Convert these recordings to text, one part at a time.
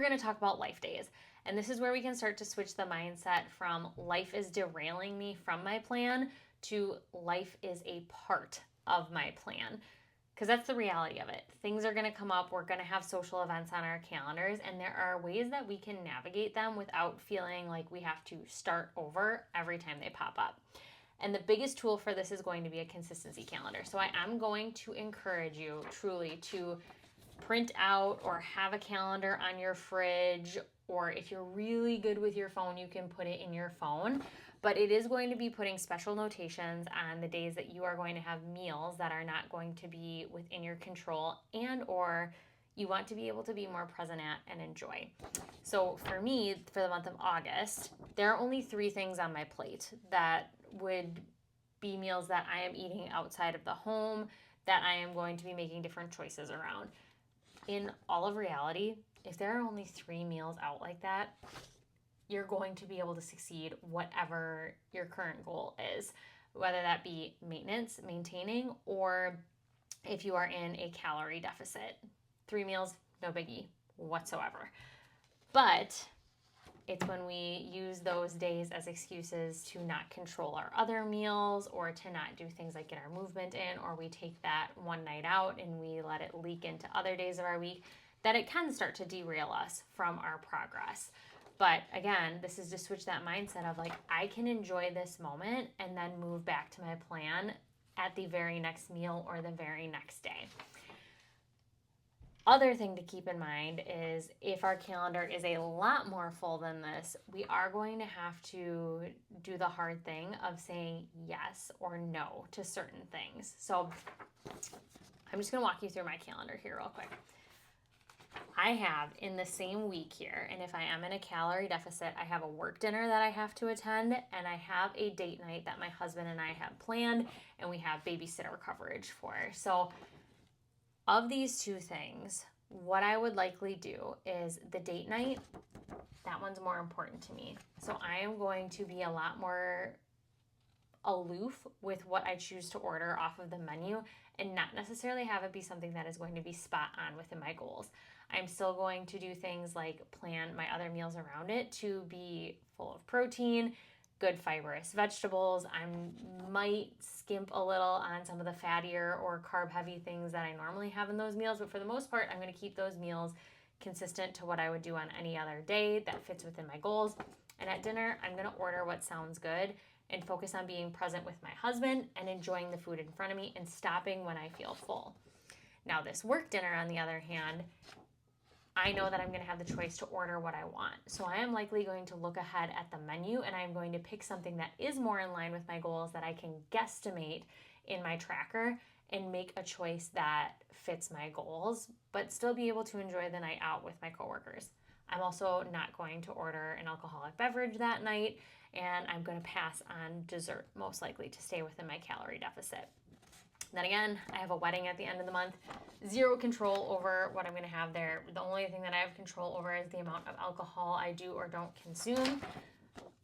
We're going to talk about life days. And this is where we can start to switch the mindset from life is derailing me from my plan to life is a part of my plan. Because that's the reality of it. Things are going to come up. We're going to have social events on our calendars, and there are ways that we can navigate them without feeling like we have to start over every time they pop up. And the biggest tool for this is going to be a consistency calendar. So I am going to encourage you truly to print out or have a calendar on your fridge, or if you're really good with your phone, you can put it in your phone. But it is going to be putting special notations on the days that you are going to have meals that are not going to be within your control, and or you want to be able to be more present at and enjoy. So for me, for the month of August, there are only 3 things on my plate that would be meals that I am eating outside of the home that I am going to be making different choices around. In all of reality, if there are only 3 meals out like that, you're going to be able to succeed whatever your current goal is, whether that be maintenance, maintaining, or if you are in a calorie deficit. 3 meals, no biggie whatsoever. But it's when we use those days as excuses to not control our other meals or to not do things like get our movement in, or we take that one night out and we let it leak into other days of our week, that it can start to derail us from our progress. But again, this is to switch that mindset of like, I can enjoy this moment and then move back to my plan at the very next meal or the very next day. Other thing to keep in mind is if our calendar is a lot more full than this, we are going to have to do the hard thing of saying yes or no to certain things. So I'm just going to walk you through my calendar here real quick. I have in the same week here, and if I am in a calorie deficit, I have a work dinner that I have to attend, and I have a date night that my husband and I have planned, and we have babysitter coverage for. So of these 2 things, what I would likely do is the date night, that one's more important to me. So I am going to be a lot more aloof with what I choose to order off of the menu and not necessarily have it be something that is going to be spot on within my goals. I'm still going to do things like plan my other meals around it to be full of protein, good fibrous vegetables. I might skimp a little on some of the fattier or carb heavy things that I normally have in those meals, but for the most part, I'm going to keep those meals consistent to what I would do on any other day that fits within my goals. And at dinner, I'm going to order what sounds good and focus on being present with my husband and enjoying the food in front of me and stopping when I feel full. Now, this work dinner, on the other hand, I know that I'm going to have the choice to order what I want. So I am likely going to look ahead at the menu and I'm going to pick something that is more in line with my goals that I can guesstimate in my tracker and make a choice that fits my goals, but still be able to enjoy the night out with my coworkers. I'm also not going to order an alcoholic beverage that night, and I'm going to pass on dessert, most likely, to stay within my calorie deficit. Then again, I have a wedding at the end of the month. Zero control over what I'm going to have there. The only thing that I have control over is the amount of alcohol I do or don't consume.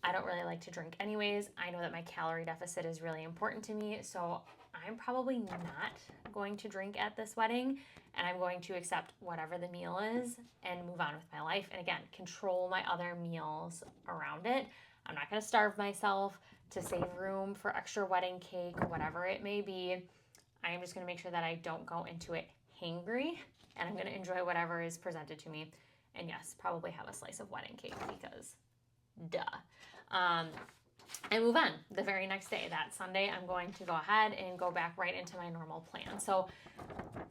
I don't really like to drink anyways. I know that my calorie deficit is really important to me, so I'm probably not going to drink at this wedding, and I'm going to accept whatever the meal is and move on with my life. And again, control my other meals around it. I'm not going to starve myself to save room for extra wedding cake or whatever it may be. I am just going to make sure that I don't go into it hangry, and I'm going to enjoy whatever is presented to me. And yes, probably have a slice of wedding cake because duh. And move on the very next day. That Sunday, I'm going to go ahead and go back right into my normal plan. So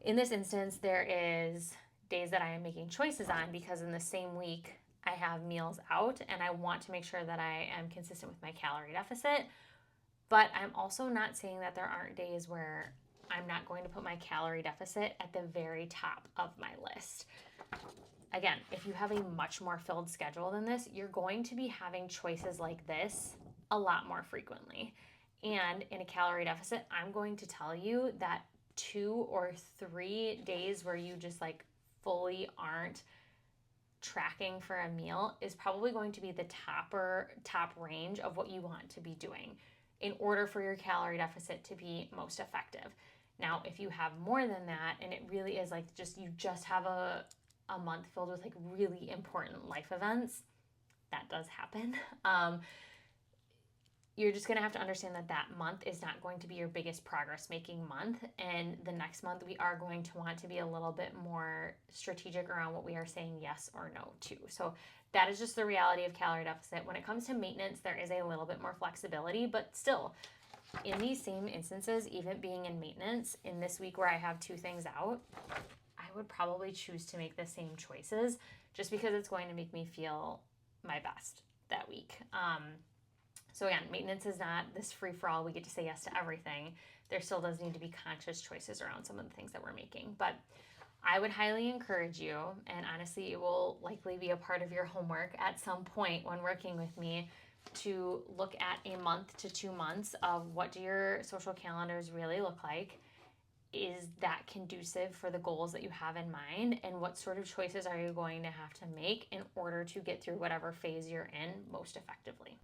in this instance, there is days that I am making choices on because in the same week, I have meals out and I want to make sure that I am consistent with my calorie deficit. But I'm also not saying that there aren't days where I'm not going to put my calorie deficit at the very top of my list. Again, if you have a much more filled schedule than this, you're going to be having choices like this a lot more frequently. And in a calorie deficit, I'm going to tell you that 2 or 3 days where you just like fully aren't tracking for a meal is probably going to be the top range of what you want to be doing in order for your calorie deficit to be most effective. Now, if you have more than that and it really is like you just have a a month filled with like really important life events, that does happen. You're just going to have to understand that that month is not going to be your biggest progress making month. And the next month, we are going to want to be a little bit more strategic around what we are saying yes or no to. So that is just the reality of calorie deficit. When it comes to maintenance, there is a little bit more flexibility, but still, in these same instances, even being in maintenance, in this week where I have 2 things out, I would probably choose to make the same choices just because it's going to make me feel my best that week. So again, maintenance is not this free-for-all, we get to say yes to everything. There still does need to be conscious choices around some of the things that we're making. But I would highly encourage you, and honestly, it will likely be a part of your homework at some point when working with me, to look at a month to 2 months of what do your social calendars really look like. Is that conducive for the goals that you have in mind? And what sort of choices are you going to have to make in order to get through whatever phase you're in most effectively?